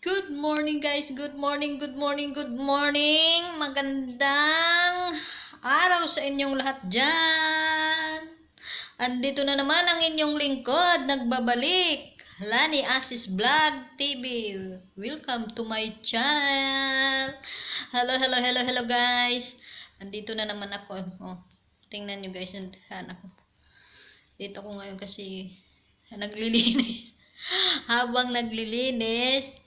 Good morning guys, good morning, good morning, good morning. Magandang araw sa inyong lahat dyan. Andito na naman ang inyong lingkod, nagbabalik. Lani Asis Vlog TV. Welcome to my channel. Hello guys. Andito na naman ako. Oh, tingnan nyo guys, nandiyan ako. Dito ako ngayon kasi naglilinis. Habang naglilinis,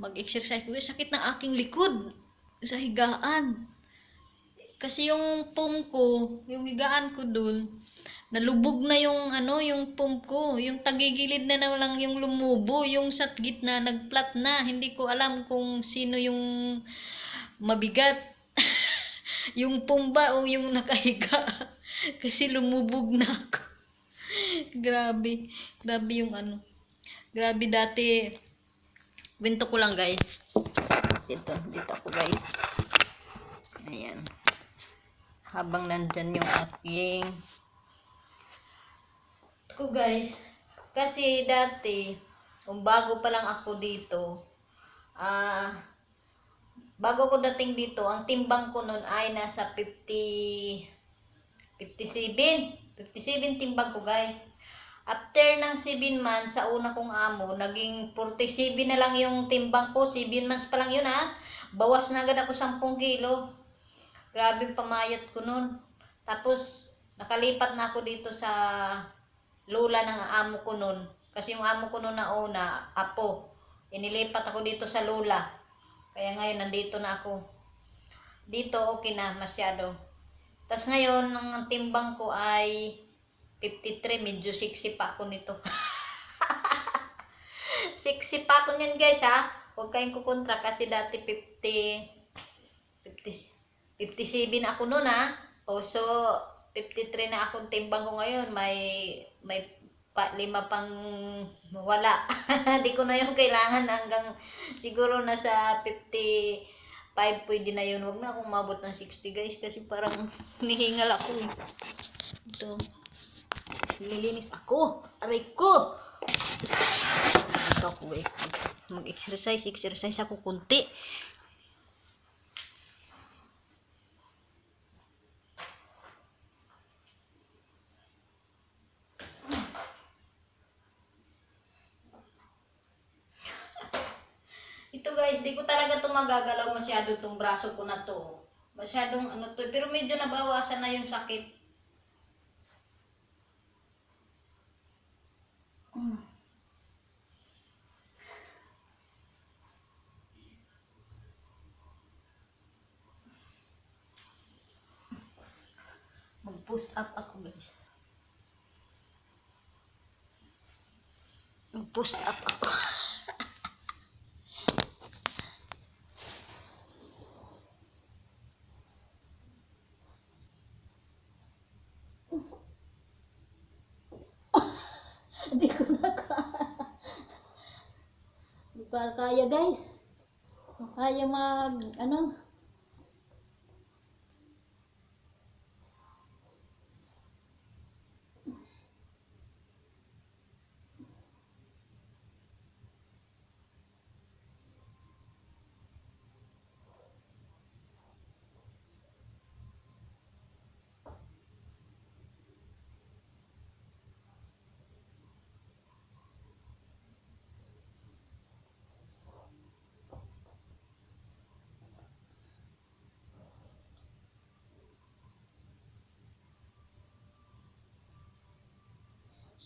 mag-exercise ko. Sakit ng aking likod sa higaan. Kasi yung pum ko, yung higaan ko dun, nalubog na yung yung pum ko. Yung tagigilid na lang yung lumubo. Yung sa gitna, nagplat na. Hindi ko alam kung sino yung mabigat. Yung pum ba o yung nakahiga. Kasi lumubog na ako. Grabe. Grabe yung Grabe dati. Winto ko lang guys. Dito ako guys. Ayan. Habang nandyan yung aking ko guys. Kasi dati, kung bago pa lang ako dito, bago ko dating dito, ang timbang ko nun ay nasa 57 timbang ko guys. After ng 7 months, sa una kong amo, naging 47 na lang yung timbang ko. 7 months pa lang yun ha. Bawas na agad ako 10 kilo. Grabe pamayat ko nun. Tapos, nakalipat na ako dito sa lola ng amo ko nun. Kasi yung amo ko nun na una, apo. Inilipat ako dito sa lola. Kaya ngayon, nandito na ako. Dito, okay na, masyado. Tapos ngayon, ang timbang ko ay 53, medyo sexy pa ako nito. Sexy pa ako niyan guys ha. Huwag kayong kukontra kasi dati 57 ako noon ha. O so, 53 na akong timbang ko ngayon. May 5 pang wala. Di ko na yung kailangan hanggang siguro nasa 55 pwede na yun. Huwag na akong mabot ng 60 guys kasi parang nihingal ako eh. Ito. Nililinis ako. Aray ko. Ito ako guys. Mag-exercise ako kunti. Ito guys, di ko talaga ito magagalaw masyado itong braso ko na to. Masyadong to. Pero medyo nabawasan na yung sakit. Mag-post up ako guys. Mag-post up ako. Hindi ko na kaya guys. Kaya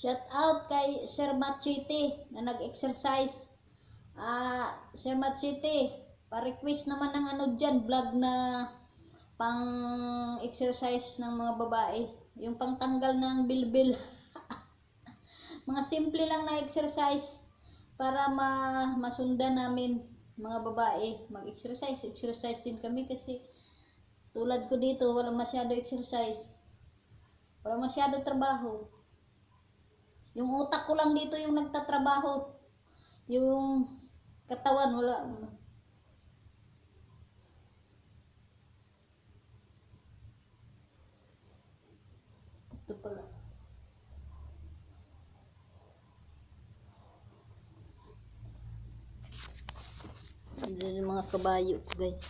shout out kay Sir Machete na nag-exercise. Sir Machete, pa-request naman ng dyan, vlog na pang-exercise ng mga babae. Yung pangtanggal ng bilbil. Mga simple lang na exercise para masundan namin mga babae. Mag-exercise din kami kasi tulad ko dito, wala masyado exercise. Wala masyado trabaho. Yung utak ko lang dito yung nagtatrabaho. Yung katawan wala. Ito pala. Andyan yung mga kabayo ko, guys.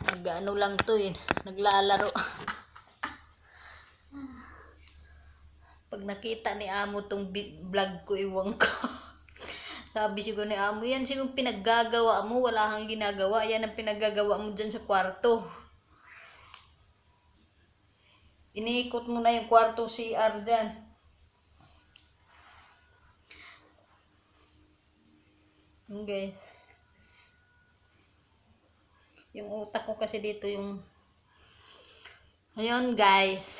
Nag-ano lang to eh, naglalaro. Pag nakita ni amo tong vlog ko, iwang ko. Sabi siguro ni amo, yan siguro pinaggagawa mo, wala kang ginagawa, yan ang pinaggagawa mo dyan sa kwarto. Iniikot mo na yung kwarto CR dyan. Guys, yung utak ko kasi dito yung ayun guys,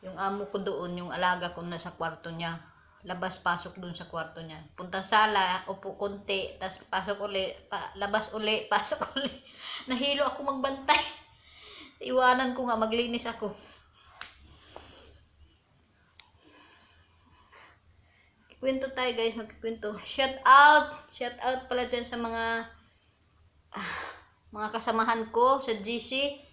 yung amo ko doon, yung alaga ko nasa kwarto niya, labas pasok doon sa kwarto niya, punta sala, upo konti, tas pasok uli, labas uli, pasok uli. Nahilo ako magbantay, iwanan ko nga, maglinis ako. Kwento tayo guys, magkikwento. Shout out pala dyan sa mga kasamahan ko sa GC.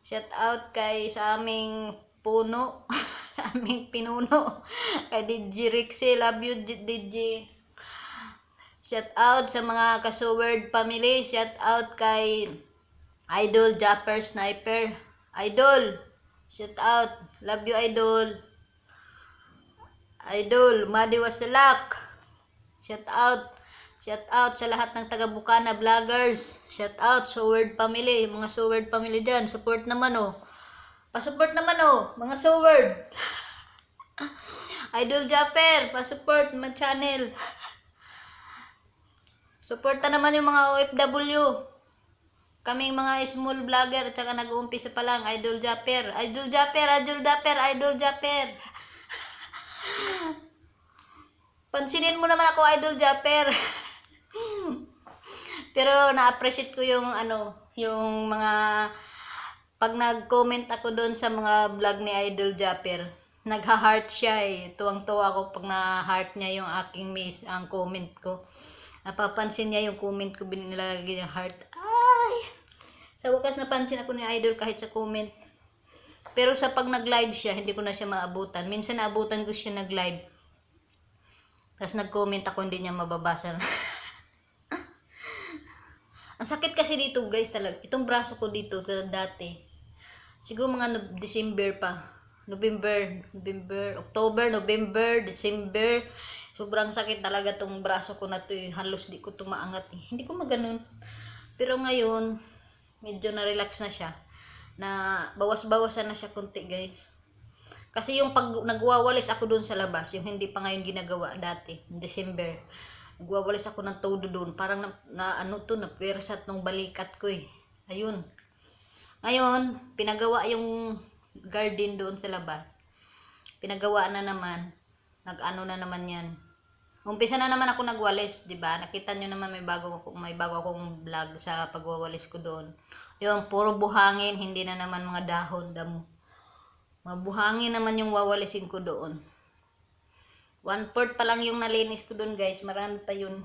Shout out kay sa aming puno, sa aming pinuno, kay DJ Rixie, love you DJ. Shout out sa mga Kasoword family. Shout out kay Idol Japper Sniper. Idol, shout out, love you Idol. Idol, Madi Wasalak. Shout out sa lahat ng taga Bukana vloggers. Shout out sa Sword family, mga Sword family diyan. Support naman oh. Pa-support naman oh, mga Sword. Idol Japper, pa-support mga channel. Supporta naman yung mga OFW. Kaming mga small vlogger at saka nag-uumpisa pa lang. Idol Japper. Pansinin mo naman ako, Idol Japper. Pero na-appreciate ko yung yung mga pag nag-comment ako doon sa mga vlog ni Idol Japper. Nagha-heart siya eh. Tuwang-tuwa ako pag na-heart niya yung ang comment ko. Napapansin niya yung comment ko, binilalagay niya heart. Ay! Sa wakas napansin ako ni Idol kahit sa comment. Pero sa pag nag-live siya, hindi ko na siya maabutan. Minsan naabutan ko siya nag-live. Tapos nag-comment ako, hindi niya mababasa. Ang sakit kasi dito guys talaga. Itong braso ko dito dati. Siguro mga December pa. October, November, December. Sobrang sakit talaga tong braso ko na to eh. Halos di ko tumaangat eh. Hindi ko maganon. Pero ngayon, medyo na-relax na siya. Na bawas-bawasan na siya konti guys. Kasi yung pag nagwawalis ako doon sa labas, yung hindi pa ngayon ginagawa dati, December, nagwawalis ako ng todo doon. Parang napwersat nung balikat ko eh. Ayun. Ngayon, pinagawa yung garden doon sa labas. Pinagawa na naman. Nag-ano na naman yan. Umpisa na naman ako nagwalis, di ba? Nakita nyo naman may bago akong vlog sa pagwawalis ko doon. Yung puro buhangin, hindi na naman mga dahon, damo. Mabuhangin naman yung wawalisin ko doon. 1/4 pa lang yung nalinis ko doon guys. Marami pa yun.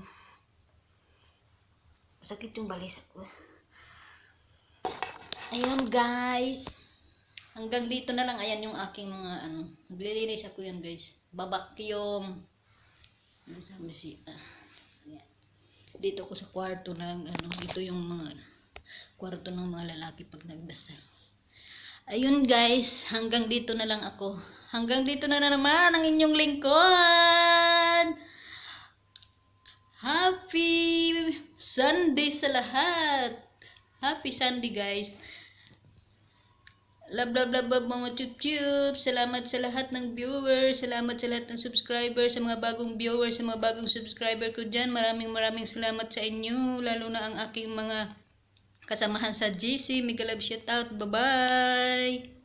Sakit yung balisa ko. Ayun guys. Hanggang dito na lang. Ayan yung aking mga naglilinis ako yan guys. Babakyum. Dito ako sa kwarto ng dito yung mga kwarto ng mga lalaki pag nagdasal. Ayun guys, hanggang dito na lang ako. Hanggang dito na naman ang inyong lingkod. Happy Sunday sa lahat. Happy Sunday guys. Love mga chup-chup. Salamat sa lahat ng viewers. Salamat sa lahat ng subscribers. Sa mga bagong viewers, sa mga bagong subscriber ko dyan. Maraming salamat sa inyo. Lalo na ang aking mga kasamahan sa GC. Mega love shoutout. Bye-bye!